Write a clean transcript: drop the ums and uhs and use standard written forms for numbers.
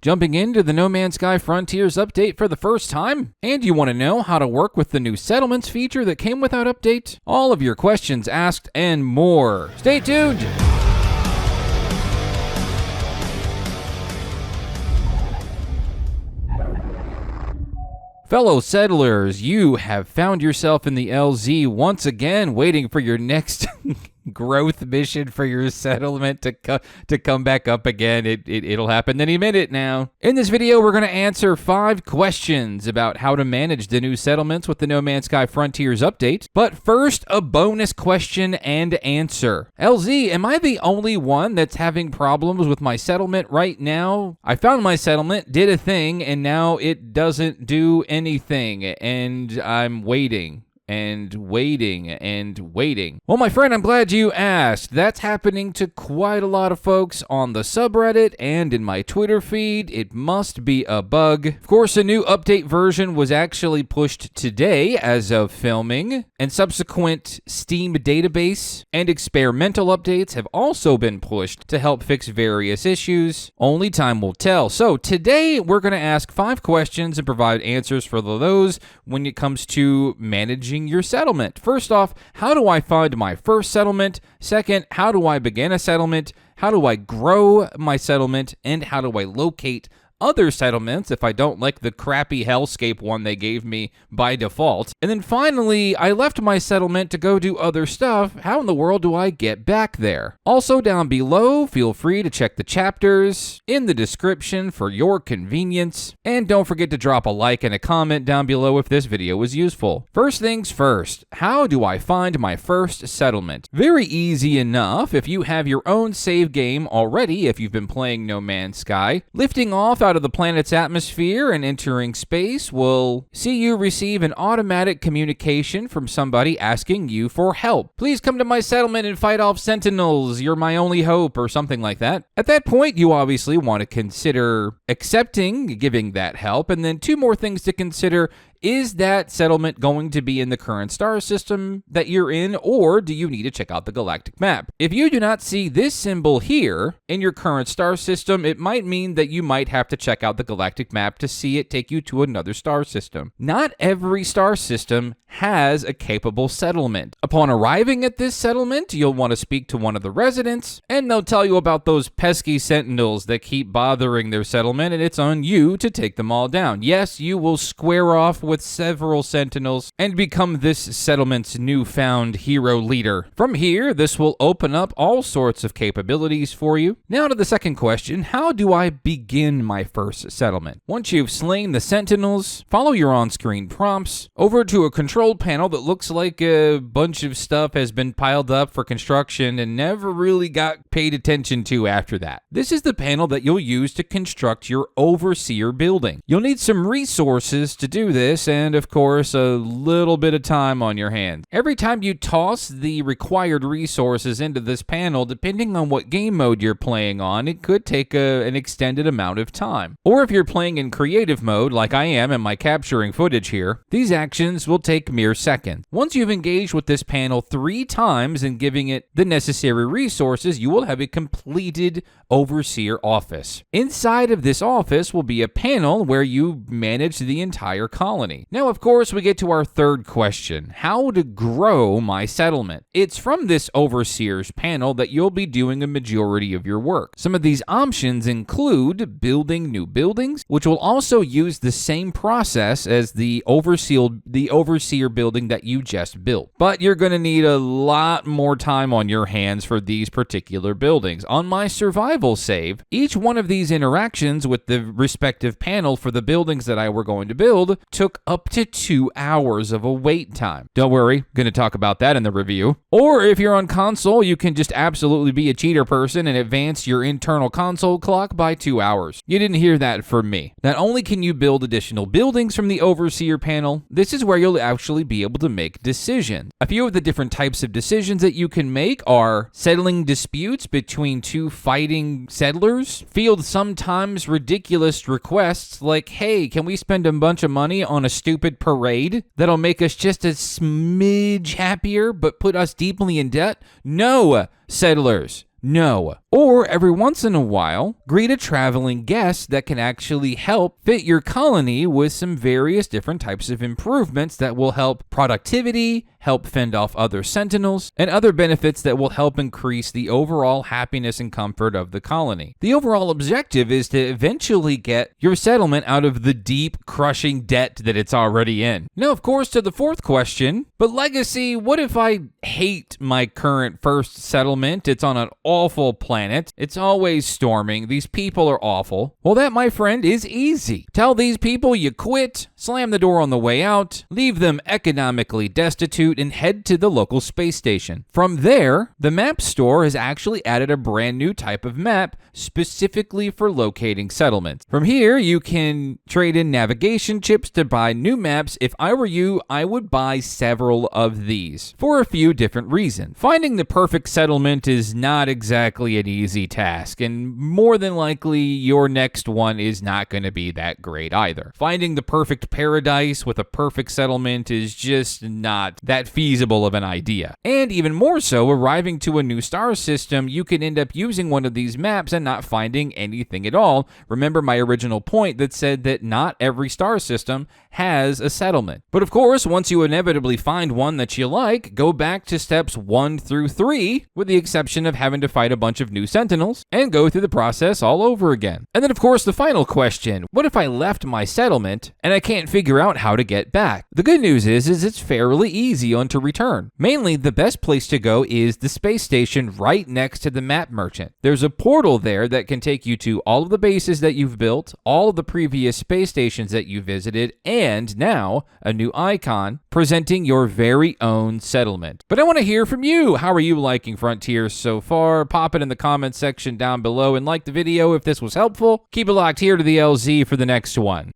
Jumping into the No Man's Sky Frontiers update for the first time? And you want to know how to work with the new settlements feature that came with that update? All of your questions asked and more. Stay tuned! Fellow settlers, you have found yourself in the LZ once again, waiting for your next growth mission for your settlement to come back up again. It'll happen any minute now. In this video, we're going to answer 5 questions about how to manage the new settlements with the No Man's Sky Frontiers update. But first, a bonus question and answer. LZ, am I the only one that's having problems with my settlement right now? I found my settlement, did a thing, and now it doesn't do anything, and I'm waiting. And waiting. Well, my friend, I'm glad you asked. That's happening to quite a lot of folks on the subreddit and in my Twitter feed. It must be a bug. Of course, a new update version was actually pushed today as of filming, and subsequent Steam database and experimental updates have also been pushed to help fix various issues. Only time will tell. So today, we're going to ask 5 questions and provide answers for those when it comes to managing your settlement. First off, how do I find my first settlement? Second, how do I begin a settlement? How do I grow my settlement? And how do I locate other settlements if I don't like the crappy hellscape one they gave me by default? And then finally, I left my settlement to go do other stuff. How in the world do I get back there? Also down below, feel free to check the chapters in the description for your convenience. And don't forget to drop a like and a comment down below if this video was useful. First things first, how do I find my first settlement? Very easy enough. If you have your own save game already, if you've been playing No Man's Sky, lifting off out of the planet's atmosphere and entering space will see you receive an automatic communication from somebody asking you for help. Please come to my settlement and fight off sentinels. You're my only hope, or something like that. At that point, you obviously want to consider accepting giving that help, and then 2 more things to consider. Is that settlement going to be in the current star system that you're in, or do you need to check out the galactic map? If you do not see this symbol here in your current star system, it might mean that you might have to check out the galactic map to see it take you to another star system. Not every star system has a capable settlement. Upon arriving at this settlement, you'll want to speak to one of the residents, and they'll tell you about those pesky sentinels that keep bothering their settlement, and it's on you to take them all down. Yes, you will square off with several sentinels and become this settlement's newfound hero leader. From here, this will open up all sorts of capabilities for you. Now to the second question, how do I begin my first settlement? Once you've slain the sentinels, follow your on-screen prompts over to a control panel that looks like a bunch of stuff has been piled up for construction and never really got paid attention to after that. This is the panel that you'll use to construct your overseer building. You'll need some resources to do this, and of course a little bit of time on your hands. Every time you toss the required resources into this panel, depending on what game mode you're playing on, it could take an extended amount of time. Or if you're playing in creative mode, like I am in my capturing footage here, these actions will take mere seconds. Once you've engaged with this panel 3 times and giving it the necessary resources, you will have a completed overseer office. Inside of this office will be a panel where you manage the entire colony. Now, of course, we get to our third question, how to grow my settlement. It's from this overseers panel that you'll be doing a majority of your work. Some of these options include building new buildings, which will also use the same process as the overseer building that you just built. But you're going to need a lot more time on your hands for these particular buildings. On my survival save, each one of these interactions with the respective panel for the buildings that I were going to build took up to 2 hours of a wait time. Don't worry, going to talk about that in the review. Or if you're on console, you can just absolutely be a cheater person and advance your internal console clock by 2 hours. You didn't hear that from me. Not only can you build additional buildings from the overseer panel, this is where you'll actually be able to make decisions. A few of the different types of decisions that you can make are settling disputes between 2 fighting settlers, field sometimes ridiculous requests like, hey, can we spend a bunch of money on a stupid parade that'll make us just a smidge happier but put us deeply in debt? No, settlers. No. Or every once in a while, greet a traveling guest that can actually help fit your colony with some various different types of improvements that will help productivity, help fend off other sentinels, and other benefits that will help increase the overall happiness and comfort of the colony. The overall objective is to eventually get your settlement out of the deep, crushing debt that it's already in. Now, of course, to the fourth question, but Legacy, what if I hate my current first settlement? It's on an awful planet. It's always storming. These people are awful. Well, that, my friend, is easy. Tell these people you quit, slam the door on the way out, leave them economically destitute, and head to the local space station. From there, the map store has actually added a brand new type of map specifically for locating settlements. From here, you can trade in navigation chips to buy new maps. If I were you, I would buy several of these for a few different reasons. Finding the perfect settlement is not exactly an easy task, and more than likely, your next one is not going to be that great either. Finding the perfect paradise with a perfect settlement is just not that feasible of an idea. And even more so, arriving to a new star system, you can end up using one of these maps and not finding anything at all. Remember my original point that said that not every star system has a settlement. But of course, once you inevitably find one that you like, go back to steps 1 through 3, with the exception of having to fight a bunch of new sentinels, and go through the process all over again. And then of course, the final question, what if I left my settlement and I can't figure out how to get back? The good news is it's fairly easy on to return. Mainly, the best place to go is the space station right next to the map merchant. There's a portal there that can take you to all of the bases that you've built, all of the previous space stations that you visited, and now a new icon presenting your very own settlement. But I want to hear from you. How are you liking Frontiers so far? Pop it in the comments section down below and like the video if this was helpful. Keep it locked here to the LZ for the next one.